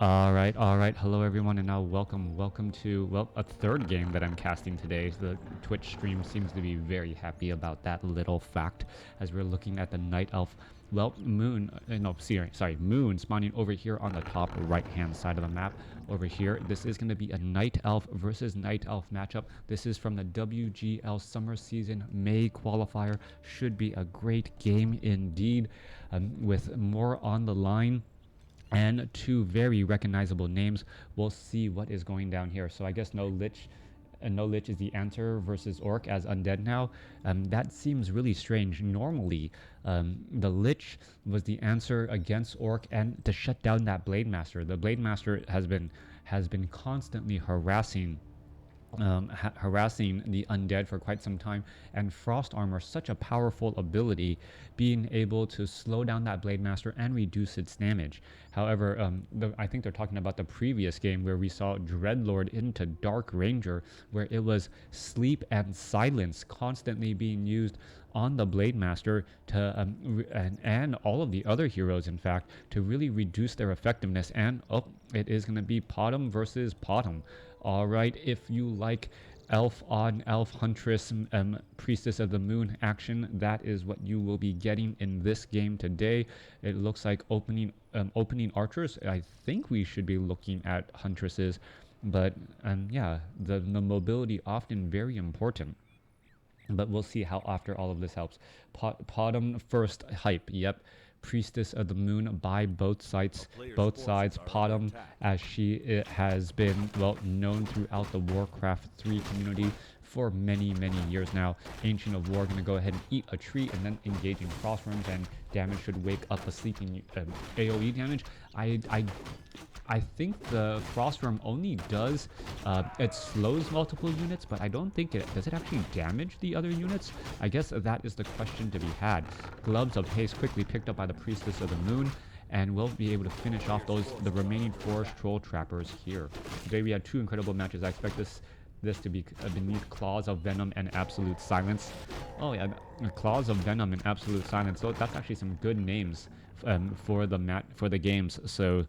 All right. Hello, everyone, and now welcome to, well, a third game that I'm casting today. The Twitch stream seems to be very happy about that little fact, as we're looking at the Night Elf, well, Moon, no, sorry, Moon spawning over here on the top right-hand side of the map. Over here, this is going to be a Night Elf versus Night Elf matchup. This is from the WGL Summer Season May Qualifier. Should be a great game indeed, with more on the line and two very recognizable names. We'll see what is going down here. So I guess no Lich is the answer versus Orc as undead now. That seems really strange. Normally, the Lich was the answer against Orc and to shut down that Blade Master. The Blade Master has been constantly harassing the undead for quite some time, and Frost Armor, such a powerful ability, being able to slow down that Blade Master and reduce its damage. However, I think they're talking about the previous game where we saw Dreadlord into Dark Ranger, where it was Sleep and Silence constantly being used on the Blade Master to and all of the other heroes, in fact, to really reduce their effectiveness. And it is going to be Potom versus Potom. All right, if you like elf on elf huntress priestess of the moon action, that is what you will be getting in this game today. It looks like opening archers. I think we should be looking at huntresses, but yeah, the mobility often very important. But we'll see how after all of this helps. Potom first hype. Yep. Priestess of the Moon by both sides. Potom, as she has been, well, known throughout the WarCraft 3 community for many years now. Ancient of War, gonna go ahead and eat a tree and then engaging crossworms, and damage should wake up a sleeping AoE damage. I think the Frostworm only does, it slows multiple units, but I don't think does it actually damage the other units? I guess that is the question to be had. Gloves of Haste quickly picked up by the Priestess of the Moon, and we'll be able to finish off the remaining Forest Troll Trappers here. Today we had two incredible matches. I expect this to be beneath Claws of Venom and Absolute Silence. Oh yeah, Claws of Venom and Absolute Silence. So that's actually some good names for the games. So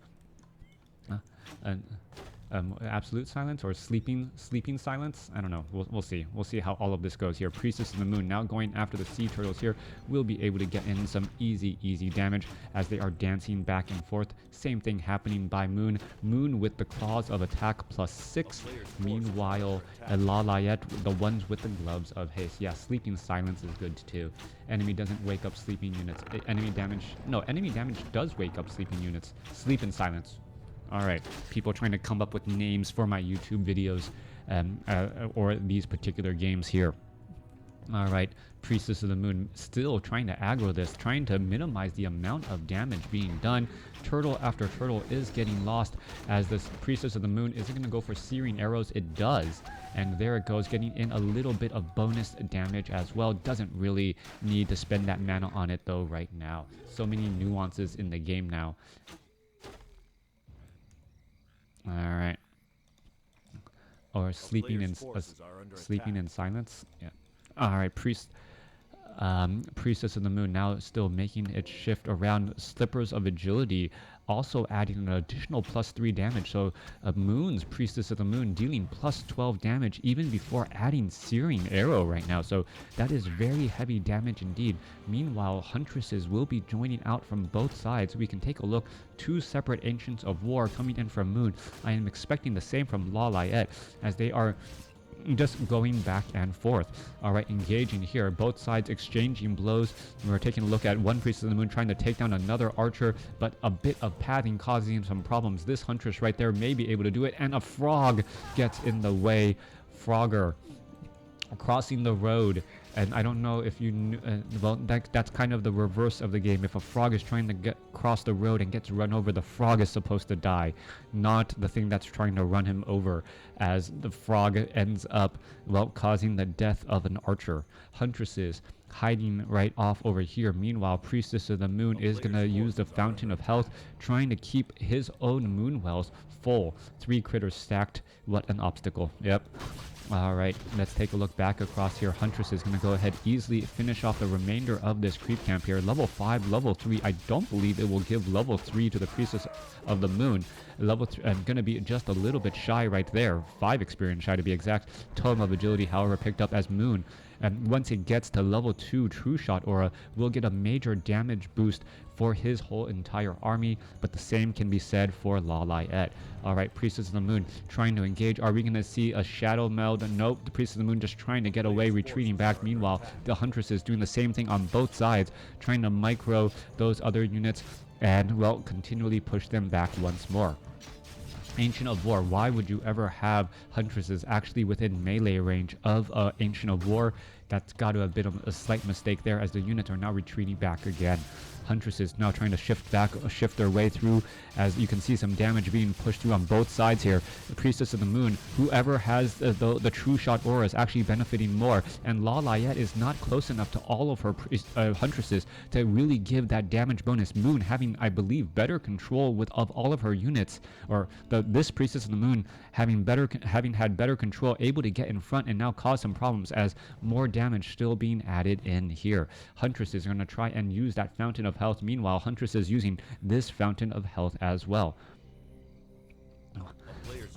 Absolute Silence or Sleeping Silence? I don't know. We'll see. We'll see how all of this goes here. Priestess of the Moon now going after the Sea Turtles here. We'll be able to get in some easy damage as they are dancing back and forth. Same thing happening by Moon. Moon with the Claws of Attack +6. Meanwhile, Lawliet, the ones with the Gloves of Haste. Yeah, Sleeping Silence is good too. Enemy doesn't wake up sleeping units. Enemy damage does wake up sleeping units. Sleep in Silence. Alright, people trying to come up with names for my YouTube videos or these particular games here. Alright, Priestess of the Moon still trying to aggro this, trying to minimize the amount of damage being done. Turtle after turtle is getting lost as this Priestess of the Moon is going to go for Searing Arrows. It does, and there it goes, getting in a little bit of bonus damage as well. Doesn't really need to spend that mana on it though right now. So many nuances in the game now. Alright. Or sleeping in silence. Yeah. Alright, Priestess of the Moon now still making its shift around. Slippers of Agility also adding an additional +3 damage. So Moon's Priestess of the Moon dealing +12 damage even before adding Searing Arrow right now. So that is very heavy damage indeed. Meanwhile, Huntresses will be joining out from both sides. We can take a look. Two separate Ancients of War coming in from Moon. I am expecting the same from Lawliet as they are just going back and forth. Alright, engaging here. Both sides exchanging blows. We're taking a look at one Priestess of the Moon trying to take down another archer, but a bit of pathing causing some problems. This Huntress right there may be able to do it, and a frog gets in the way. Frogger crossing the road. And I don't know if you knew, well, that's kind of the reverse of the game. If a frog is trying to cross the road and gets run over, the frog is supposed to die, not the thing that's trying to run him over, as the frog ends up, well, causing the death of an archer. Huntresses hiding right off over here. Meanwhile, Priestess of the Moon is going to use the Fountain of Health, trying to keep his own moon wells full. 3 critters stacked. What an obstacle. Yep. All right, let's take a look back across here. Huntress is going to go ahead easily finish off the remainder of this creep camp here. Level 5, level 3. I don't believe it will give level 3 to the Priestess of the Moon. Level 3, I'm going to be just a little bit shy right there. 5 experience shy to be exact. Tome of Agility, however, picked up as Moon. And once it gets to level 2 True Shot Aura, we'll get a major damage boost for his whole entire army, but the same can be said for Lawliet. Alright, Priestess of the Moon trying to engage. Are we going to see a Shadow Meld? Nope, the Priestess of the Moon just trying to get away, retreating back. Meanwhile, the Huntress is doing the same thing on both sides, trying to micro those other units and, well, continually push them back once more. Ancient of War, why would you ever have Huntresses actually within melee range of Ancient of War? That's got to have been a slight mistake there, as the units are now retreating back again. Huntresses now trying to shift their way through, as you can see some damage being pushed through on both sides here. The Priestess of the Moon, whoever has the True Shot Aura, is actually benefiting more, and Lawliet is not close enough to all of her Huntresses to really give that damage bonus. Moon having, I believe, better control of all of her units, or this Priestess of the Moon having had better control, able to get in front and now cause some problems, as more damage still being added in here. Huntresses are going to try and use that Fountain of Health. Meanwhile, Huntress is using this Fountain of Health as well.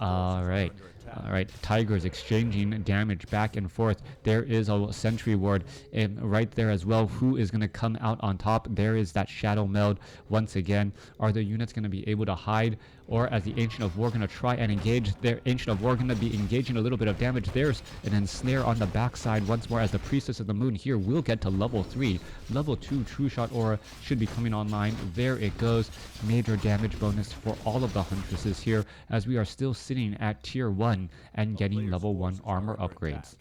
Alright, Tigers exchanging damage back and forth. There is a Sentry Ward right there as well. Who is going to come out on top? There is that Shadow Meld once again. Are the units going to be able to hide? Or as the Ancient of War going to try and engage, their Ancient of War going to be engaging a little bit of damage. There's an Ensnare on the backside once more, as the Priestess of the Moon here will get to level 3. Level 2 True Shot Aura should be coming online. There it goes. Major damage bonus for all of the Huntresses here, as we are still sitting at tier 1 and getting level 1 armor upgrades.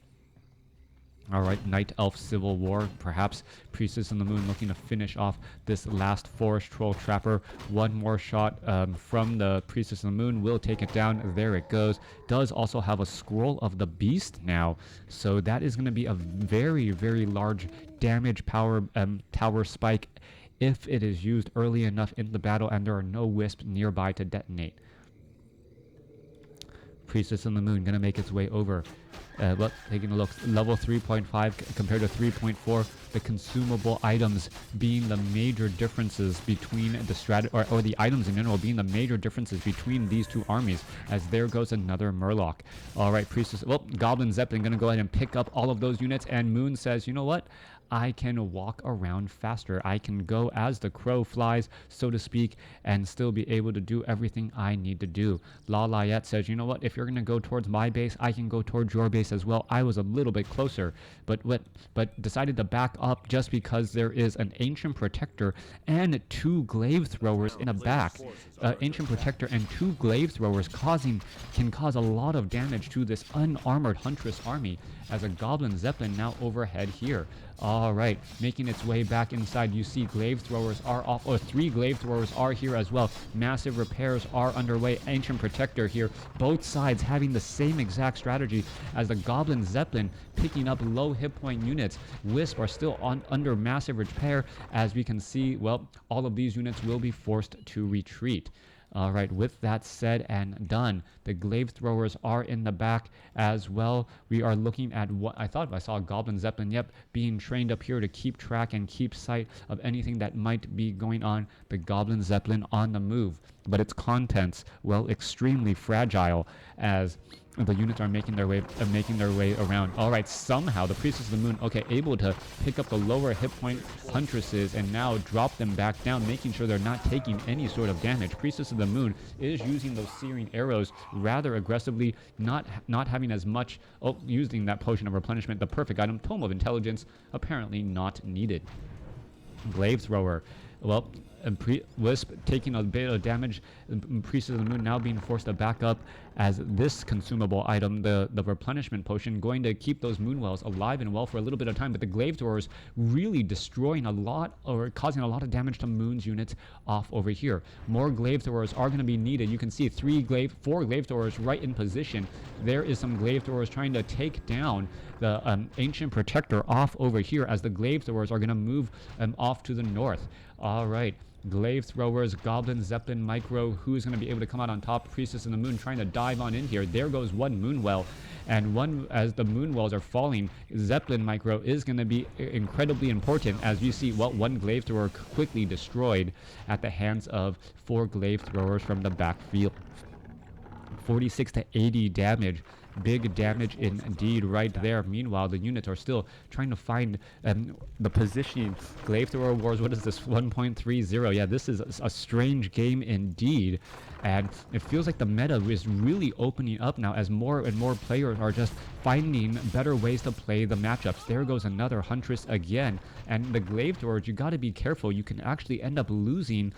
Alright, Night Elf Civil War, perhaps Priestess of the Moon looking to finish off this last Forest Troll Trapper. One more shot from the Priestess of the Moon will take it down. There it goes. Does also have a Scroll of the Beast now, so that is going to be a very, very large damage power tower spike if it is used early enough in the battle and there are no wisps nearby to detonate. Priestess of the Moon going to make its way over. Taking a look, level 3.5 compared to 3.4, the consumable items being the major differences between the or the items in general being the major differences between these two armies, as there goes another Murloc. Alright, Priestess, Goblin Zeppelin going to go ahead and pick up all of those units, and Moon says, you know what? I can walk around faster. I can go as the crow flies, so to speak, and still be able to do everything I need to do. Lawliet says, you know what, if you're going to go towards my base, I can go towards your base as well. I was a little bit closer, but decided to back up just because there is an Ancient Protector and 2 Glaive Throwers in the back. Ancient Protector and 2 Glaive Throwers can cause a lot of damage to this unarmored Huntress army, as a Goblin Zeppelin now overhead here. Alright, making its way back inside. You see Glaive Throwers are off, or 3 Glaive Throwers are here as well. Massive repairs are underway. Ancient Protector here. Both sides having the same exact strategy, as the Goblin Zeppelin picking up low hit point units. Wisp are still under massive repair, as we can see, well, all of these units will be forced to retreat. Alright, with that said and done, the Glaive Throwers are in the back as well. We are looking at what I thought I saw a Goblin Zeppelin, yep, being trained up here to keep track and keep sight of anything that might be going on. The Goblin Zeppelin on the move, but its contents, well, extremely fragile, as the units are making their way around. Alright, somehow the Priestess of the Moon, okay, able to pick up the lower hit point Huntresses and now drop them back down, making sure they're not taking any sort of damage. Priestess of the Moon is using those searing arrows rather aggressively, not having as much, using that potion of replenishment, the perfect item, Tome of Intelligence, apparently not needed. Glaive Thrower, well, Wisp taking a bit of damage. Priestess of the Moon now being forced to back up, as this consumable item, the replenishment potion, going to keep those Moonwells alive and well for a little bit of time, but the Glaive Throwers really destroying a lot, or causing a lot of damage to Moon's units off over here. More Glaive Throwers are going to be needed. You can see 4 Glaive Throwers right in position. There is some Glaive Throwers trying to take down the Ancient Protector off over here, as the Glaive Throwers are going to move off to the north. Alright, Glaive throwers, Goblin, Zeppelin, Micro. Who's going to be able to come out on top? Priestess of the Moon trying to dive on in here. There goes one Moonwell. And one, as the Moonwells are falling, Zeppelin Micro is going to be incredibly important, as you see, well, one Glaive thrower quickly destroyed at the hands of 4 Glaive throwers from the backfield. 46 to 80 damage. Big damage indeed right there. Meanwhile, the units are still trying to find the positioning. Glaive Thrower Wars, what is this? 1.30. Yeah, this is a strange game indeed. And it feels like the meta is really opening up now as more and more players are just finding better ways to play the matchups. There goes another Huntress again. And the Glaive Throwers, you got to be careful. You can actually end up losing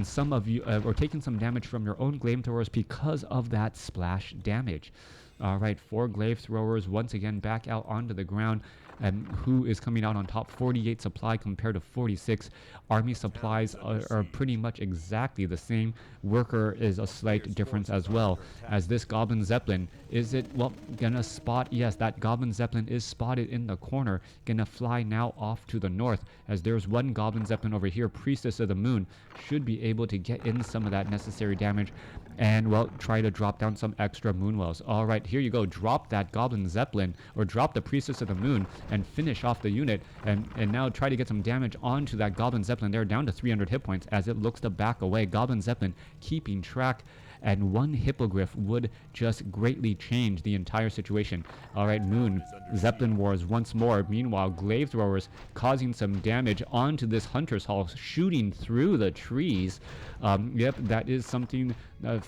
some of you or taking some damage from your own Glaive Throwers because of that splash damage. All right, 4 Glaive Throwers once again back out onto the ground. And who is coming out on top? 48 supply compared to 46. Army supplies are pretty much exactly the same. Worker is a slight difference as well. As this Goblin Zeppelin, is it, well, gonna spot? Yes, that Goblin Zeppelin is spotted in the corner. Gonna fly now off to the north, as there's one Goblin Zeppelin over here. Priestess of the Moon should be able to get in some of that necessary damage and, well, try to drop down some extra Moonwells. All right, here you go. Drop that Goblin Zeppelin, or drop the Priestess of the Moon and finish off the unit, and now try to get some damage onto that Goblin Zeppelin. They're down to 300 hit points as it looks to back away. Goblin Zeppelin keeping track, and one Hippogriff would just greatly change the entire situation. All right, Moon, Zeppelin Wars once more. Meanwhile, Glaive Throwers causing some damage onto this Hunter's Hall, shooting through the trees. Yep, that is something,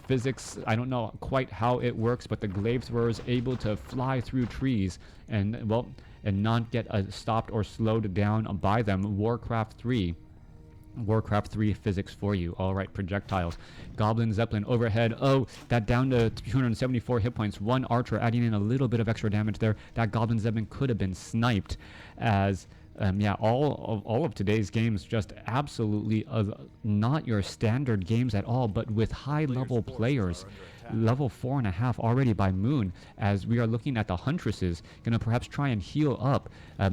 physics, I don't know quite how it works, but the Glaive Throwers able to fly through trees and, well, and not get stopped or slowed down by them. WarCraft 3 physics for you. All right, projectiles. Goblin Zeppelin overhead. Oh, that down to 274 hit points. One archer adding in a little bit of extra damage there. That Goblin Zeppelin could have been sniped, as yeah, all of today's games just absolutely not your standard games at all, but with high level players. Level 4.5 already by Moon, as we are looking at the Huntresses gonna perhaps try and heal up.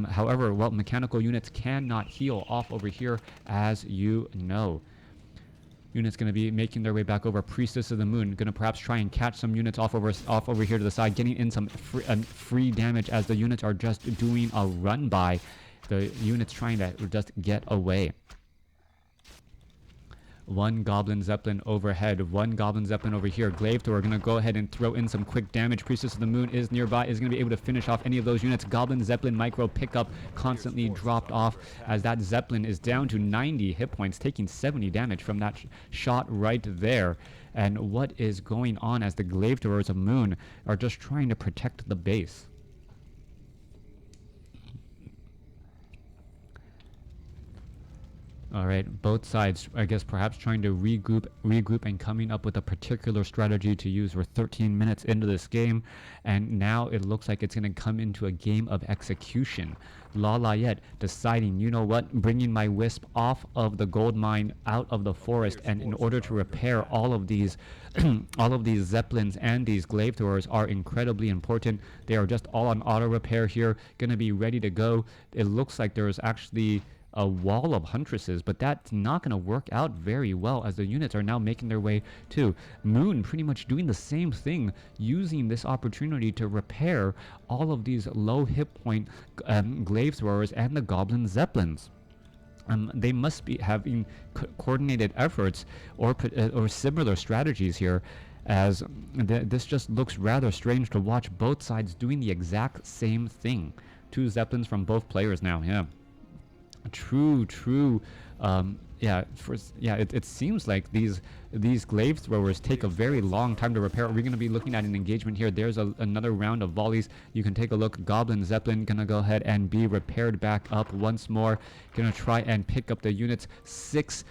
However, well, mechanical units cannot heal off over here, as you know. Units going to be making their way back over. Priestess of the Moon going to perhaps try and catch some units off over here to the side, getting in some free damage as the units are just doing a run by. The units trying to just get away. One Goblin Zeppelin overhead, one Goblin Zeppelin over here. Glaive Thrower going to go ahead and throw in some quick damage. Priestess of the Moon is nearby, is going to be able to finish off any of those units. Goblin Zeppelin Micro pickup constantly dropped off, as that Zeppelin is down to 90 hit points, taking 70 damage from that shot right there. And what is going on as the Glaive Throwers of Moon are just trying to protect the base? All right, both sides, I guess, perhaps trying to regroup and coming up with a particular strategy to use. We're 13 minutes into this game, and now it looks like it's going to come into a game of execution. Lawliet deciding, you know what, bringing my Wisp off of the gold mine, out of the forest, and in order to repair all of these all of these Zeppelins and these Glaive Throwers are incredibly important. They are just all on auto repair here, going to be ready to go. It looks like there's actually a wall of Huntresses, but that's not going to work out very well, as the units are now making their way to Moon, pretty much doing the same thing, using this opportunity to repair all of these low hit point Glaive Throwers and the Goblin Zeppelins. They must be having coordinated efforts or similar strategies here, as this just looks rather strange to watch both sides doing the exact same thing. 2 Zeppelins from both players now. Yeah. True. It seems like these Glaive Throwers take a very long time to repair. We're going to be looking at an engagement here. There's another round of volleys. You can take a look. Goblin Zeppelin going to go ahead and be repaired back up once more. Going to try and pick up the units. Six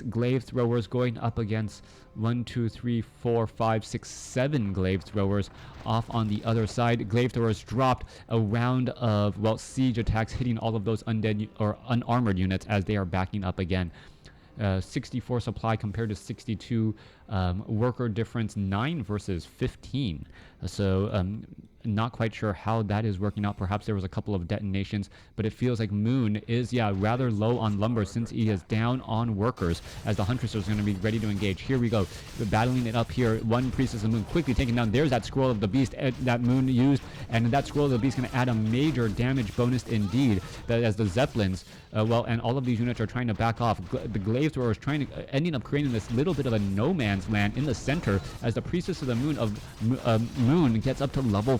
Glaive Throwers going up against 1, 2, 3, 4, 5, 6, 7 Glaive Throwers off on the other side. Glaive Throwers dropped a round of, well, siege attacks, hitting all of those undead or unarmored units as they are backing up again. 64 supply compared to 62. Worker difference 9 versus 15. So not quite sure how that is working out. Perhaps there was a couple of detonations, but it feels like Moon is, yeah, rather low on lumber since he is down on workers, as the Huntress is going to be ready to engage. Here we go. We're battling it up here. One Priestess of the Moon quickly taken down. There's that Scroll of the Beast that Moon used, and that Scroll of the Beast is going to add a major damage bonus indeed, that as the Zeppelins, well, and all of these units are trying to back off. The Glaive Thrower is trying to, ending up creating this little bit of a no man's land in the center, as the Priestess of the Moon Moon gets up to level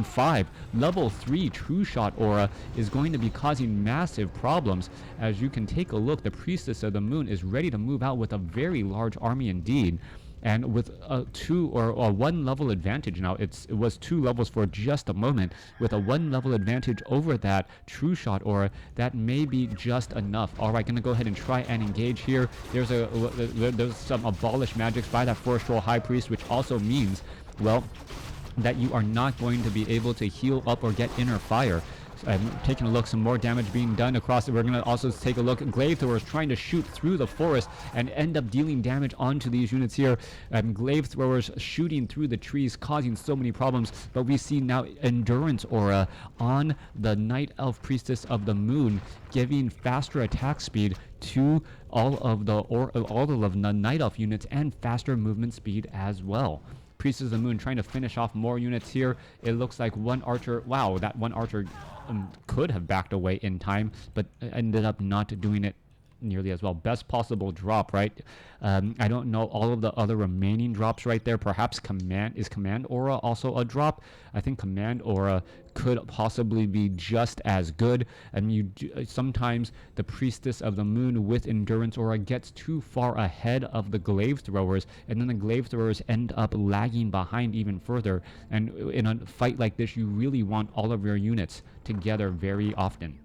5. Level 3 True Shot Aura is going to be causing massive problems. As you can take a look, the Priestess of the Moon is ready to move out with a very large army indeed. And with a 2 or a 1 level advantage now, it was 2 levels for just a moment. With a 1 level advantage over that True Shot Aura, that may be just enough. All right, gonna go ahead and try and engage here. There's some Abolish Magics by that Forest Troll High Priest, which also means, well, that you are not going to be able to heal up or get inner fire. I'm taking a look, some more damage being done across it. We're going to also take a look. Glaive Throwers trying to shoot through the forest and end up dealing damage onto these units here. Glaive Throwers shooting through the trees, causing so many problems. But we see now Endurance Aura on the Night Elf Priestess of the Moon, giving faster attack speed to all of the Night Elf units and faster movement speed as well. Priestess of the Moon trying to finish off more units here. It looks like one archer, wow, that one archer could have backed away in time, but ended up not doing it nearly as well. Best possible drop, right? I don't know all of the other remaining drops right there. Perhaps Command Aura also a drop? I think Command Aura could possibly be just as good. And sometimes the Priestess of the Moon with Endurance Aura gets too far ahead of the Glaive Throwers, and then the Glaive Throwers end up lagging behind even further. And in a fight like this, you really want all of your units together very often.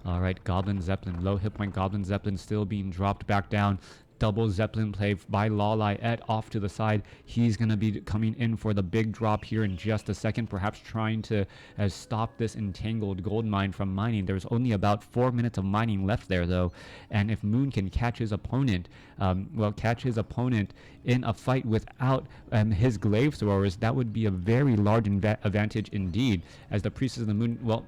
Alright, Goblin Zeppelin, low hit point Goblin Zeppelin still being dropped back down. Double Zeppelin play by Lawliet off to the side. He's going to be coming in for the big drop here in just a second, perhaps trying to stop this entangled gold mine from mining. There's only about 4 minutes of mining left there, though. And if Moon can catch his opponent, in a fight without his Glaive Throwers, that would be a very large advantage indeed, as the Priestess of the Moon, well,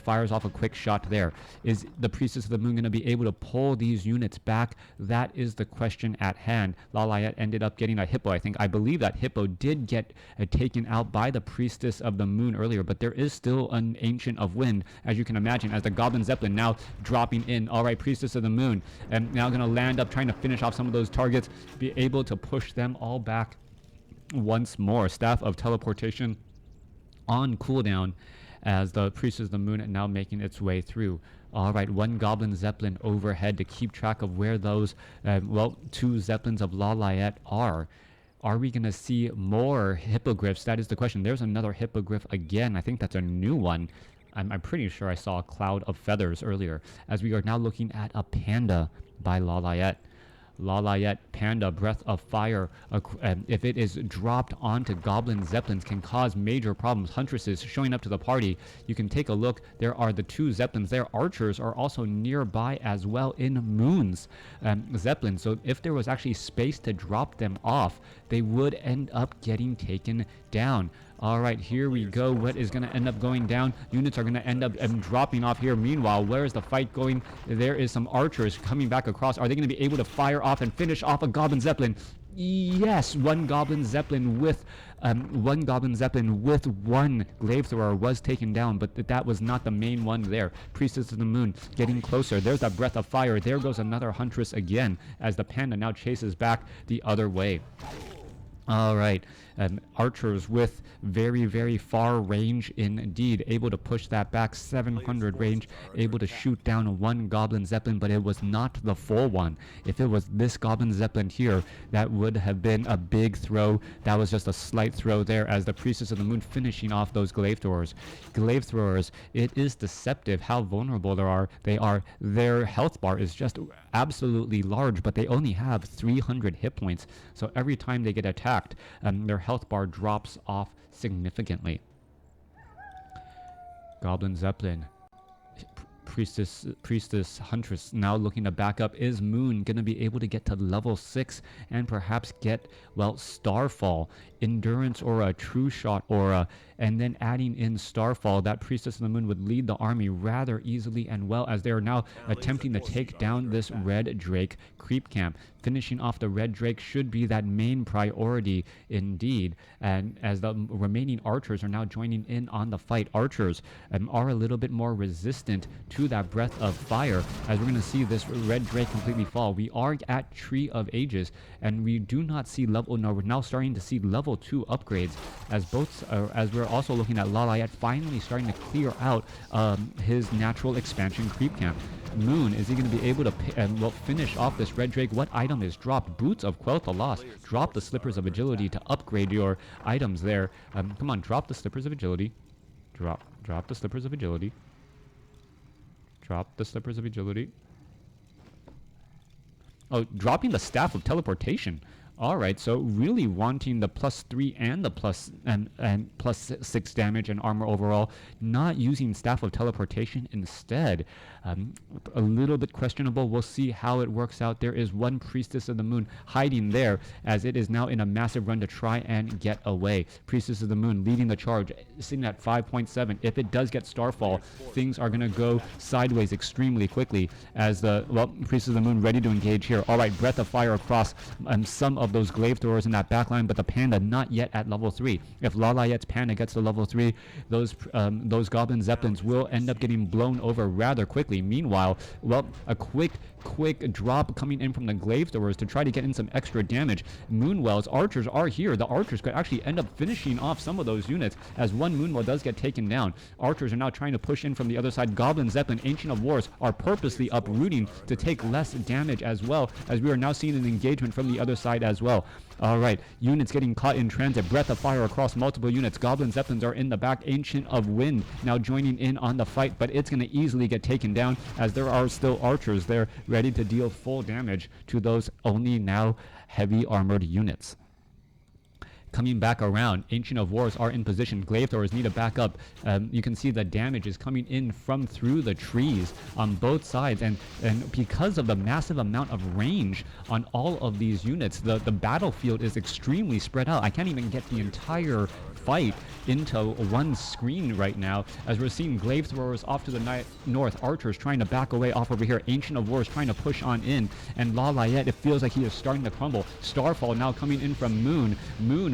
fires off a quick shot there. Is the Priestess of the Moon going to be able to pull these units back? That is the question at hand. Lawliet ended up getting a Hippo, I think. I believe that Hippo did get taken out by the Priestess of the Moon earlier, but there is still an Ancient of Wind, as you can imagine, as the Goblin Zeppelin now dropping in. All right, Priestess of the Moon, and now going to land up, trying to finish off some of those targets, be able to push them all back once more. Staff of Teleportation on cooldown, as the Priestess of the Moon now making its way through. All right, one Goblin Zeppelin overhead to keep track of where those, 2 Zeppelins of Lawliet are. Are we going to see more Hippogriffs? That is the question. There's another Hippogriff again. I think that's a new one. I'm pretty sure I saw a cloud of feathers earlier, as we are now looking at a Panda by Lawliet. Lawliet Panda Breath of Fire, if it is dropped onto Goblin Zeppelins, can cause major problems. Huntresses showing up to the party. You can take a look. There are the 2 Zeppelins. Their archers are also nearby as well in Moon's Zeppelin. So if there was actually space to drop them off, they would end up getting taken down. All right, here we go. What is going to end up going down? Units are going to end up dropping off here. Meanwhile, where is the fight going? There is some archers coming back across. Are they going to be able to fire off and finish off a Goblin Zeppelin? Yes, one Goblin Zeppelin with one Glaive Thrower was taken down, but that was not the main one there. Priestess of the Moon getting closer. There's that Breath of Fire. There goes another Huntress again, as the Panda now chases back the other way. All right, archers with very, very far range indeed, able to push that back, 700 range, able to shoot down one Goblin Zeppelin, but it was not the full one. If it was this Goblin Zeppelin here, that would have been a big throw. That was just a slight throw there, as the Priestess of the Moon finishing off those Glaive Throwers. Glaive Throwers, it is deceptive how vulnerable they are. Their health bar is just absolutely large, but they only have 300 hit points, so every time they get attacked, their health bar drops off significantly. Goblin Zeppelin Priestess Huntress now looking to back up. Is Moon gonna be able to get to level 6 and perhaps get, well, Starfall, Endurance Aura, True Shot Aura, and then adding in Starfall? That Priestess of the Moon would lead the army rather easily and well, as they are now attempting to take down this Red Drake creep camp. Finishing off the Red Drake should be that main priority indeed, and as the remaining archers are now joining in on the fight. Archers are a little bit more resistant to that breath of fire, as we're going to see this Red Drake completely fall. We are at Tree of Ages, and we do not see level, no, we're now starting to see level 2 upgrades, as as we're also looking at Lawliet finally starting to clear out his natural expansion creep camp. Moon, is he going to be able to finish off this Red Drake? What item is dropped? Boots of Quell the Lost. Drop the Slippers of Agility to upgrade your items there. Come on, drop the Slippers of Agility. Drop the Slippers of Agility. Drop the Slippers of Agility. Oh, dropping the Staff of Teleportation. All right, so really wanting the +3 and the +6 damage and armor overall, not using Staff of Teleportation instead. A little bit questionable. We'll see how it works out. There is one Priestess of the Moon hiding there, as it is now in a massive run to try and get away. Priestess of the Moon leading the charge, sitting at 5.7. If it does get Starfall, things are going to go sideways extremely quickly, as the, well, Priestess of the Moon ready to engage here. All right, Breath of Fire across some of those glaive throwers in that backline, but the Panda not yet at level 3. If Lawliet's Panda gets to level 3, those Goblin Zeppelins will end up getting blown over rather quickly. Meanwhile, well, a quick drop coming in from the glaive throwers to try to get in some extra damage. Moonwell's archers are here. The archers could actually end up finishing off some of those units, as one Moonwell does get taken down. Archers are now trying to push in from the other side. Goblin Zeppelin, Ancient of Wars, are purposely uprooting to take less damage, as well as we are now seeing an engagement from the other side as well. All right, units getting caught in transit. Breath of Fire across multiple units. Goblin Zeppelins are in the back. Ancient of Wind now joining in on the fight, but it's going to easily get taken down, as there are still archers there ready to deal full damage to those only now heavy armored units. Coming back around, Ancient of Wars are in position. Glaive throwers need to back up. You can see the damage is coming in from through the trees on both sides, and because of the massive amount of range on all of these units, the battlefield is extremely spread out. I can't even get the entire fight into one screen right now, as we're seeing glaive throwers off to the north, archers trying to back away off over here, Ancient of Wars trying to push on in, and Lawliet, it feels like he is starting to crumble. Starfall now coming in from Moon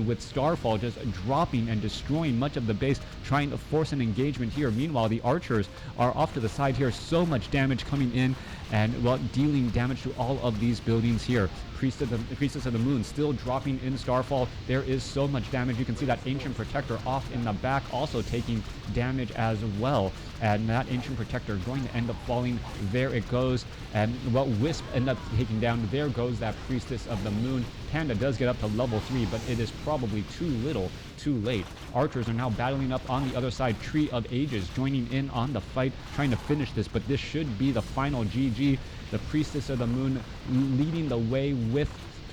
with Starfall just dropping and destroying much of the base, trying to force an engagement here. Meanwhile, the archers are off to the side here. So much damage coming in, and, well, dealing damage to all of these buildings here. Priestess of the Moon still dropping in Starfall. There is so much damage. You can see that Ancient Protector off in the back also taking damage as well, and that Ancient Protector going to end up falling. There it goes, and, well, Wisp end up taking down. There goes that Priestess of the Moon. Panda does get up to level 3, but it is probably too little, too late. Archers are now battling up on the other side. Tree of Ages joining in on the fight, trying to finish this, but this should be the final GG. The Priestess of the Moon leading the way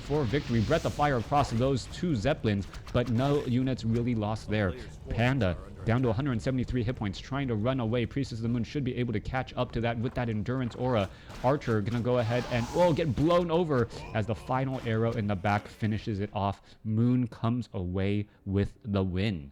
for victory. Breath of Fire across those two Zeppelins, but no units really lost there. Panda down to 173 hit points, trying to run away. Priestess of the Moon should be able to catch up to that with that Endurance Aura. Archer gonna go ahead and, oh, get blown over as the final arrow in the back finishes it off. Moon comes away with the win.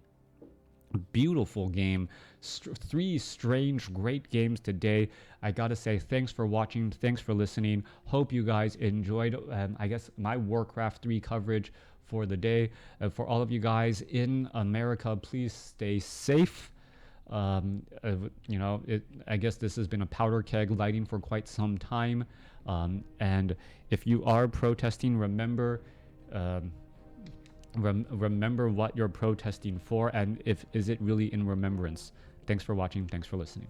Beautiful game. Three strange, great games today. I gotta say, thanks for watching. Thanks for listening. Hope you guys enjoyed, I guess, my WarCraft 3 coverage for the day. For all of you guys in America, please stay safe. You know, I guess this has been a powder keg lighting for quite some time. And if you are protesting, remember what you're protesting for, and is it really in remembrance. Thanks for watching. Thanks for listening.